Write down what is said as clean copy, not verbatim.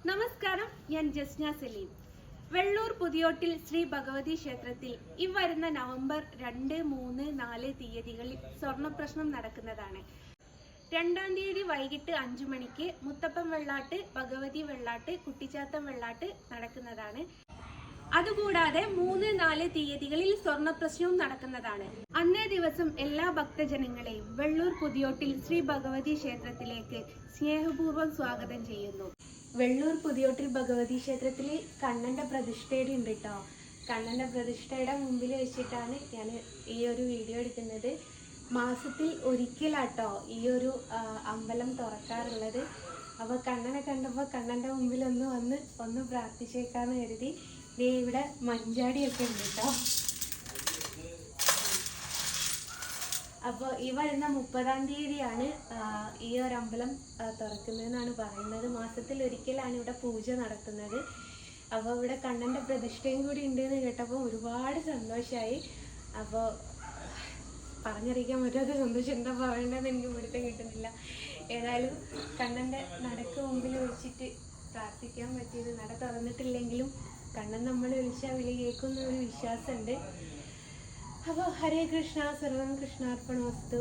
നമസ്കാരം, ഞാൻ ജസ്ന സലീം. വെള്ളൂർ പുതിയോട്ടിൽ ശ്രീ ഭഗവതി ക്ഷേത്രത്തിൽ ഇവരുന്ന നവംബർ 2, 3, 4 തീയതികളിൽ സ്വർണ്ണപ്രശ്നം നടക്കുന്നതാണ്. 2-ാം തീയതി വൈകിട്ട് 5 മണിക്ക് മുത്തപ്പൻ വെള്ളാട്ട്, ഭഗവതി വെള്ളാട്ട്, കുട്ടിച്ചാത്തൻ വെള്ളാട്ട് നടക്കുന്നതാണ്. അതുകൂടാതെ 3, 4 തീയതികളിൽ സ്വർണ്ണപ്രശ്നവും നടക്കുന്നതാണ്. അന്നേ ദിവസം എല്ലാ ഭക്തജനങ്ങളെയും വെള്ളൂർ പുതിയോട്ടിൽ ശ്രീ ഭഗവതി ക്ഷേത്രത്തിലേക്ക് സ്നേഹപൂർവ്വം സ്വാഗതം ചെയ്യുന്നു. വെള്ളൂർ പുതിയോട്ടിൽ ഭഗവതി ക്ഷേത്രത്തിൽ കണ്ണന്റെ പ്രതിഷ്ഠയുടെ ഉണ്ട് കേട്ടോ. കണ്ണന്റെ പ്രതിഷ്ഠയുടെ മുമ്പിൽ വെച്ചിട്ടാണ് ഞാൻ ഈ ഒരു വീഡിയോ എടുക്കുന്നത്. മാസത്തിൽ ഒരിക്കലാട്ടോ ഈ ഒരു അമ്പലം തുറക്കാറുള്ളത്. അപ്പോൾ കണ്ണനെ കണ്ടപ്പോൾ കണ്ണന്റെ മുമ്പിൽ ഒന്ന് പ്രാർത്ഥിച്ചേക്കാന്ന് കരുതി ഇവിടെ മഞ്ചാടിയൊക്കെ ഉണ്ട് കേട്ടോ. അപ്പോൾ ഈ വരുന്ന 30-ാം തീയതിയാണ് ഈ ഒരു അമ്പലം തുറക്കുന്നതെന്നാണ് പറയുന്നത്. മാസത്തിൽ ഒരിക്കലാണ് ഇവിടെ പൂജ നടത്തുന്നത്. അപ്പോൾ ഇവിടെ കണ്ണൻ്റെ പ്രതിഷ്ഠയും കൂടി ഉണ്ടെന്ന് കേട്ടപ്പോൾ ഒരുപാട് സന്തോഷമായി. അപ്പോൾ പറഞ്ഞറിയിക്കാൻ പറ്റാത്ത സന്തോഷം, എന്താ പറയേണ്ടതെന്ന് എനിക്ക് പിടുത്തം കിട്ടുന്നില്ല. ഏതായാലും കണ്ണൻ്റെ നടക്ക് മുമ്പിൽ വെച്ചിട്ട് പ്രാർത്ഥിക്കാൻ പറ്റിയത്, നട തുറന്നിട്ടില്ലെങ്കിലും കണ്ണൻ നമ്മൾ വിളിച്ചാൽ വിളി കേൾക്കുന്ന ഒരു വിശ്വാസമുണ്ട്. അപ്പോൾ ഹരേ കൃഷ്ണ, സർവം കൃഷ്ണാർപ്പണമസ്തു.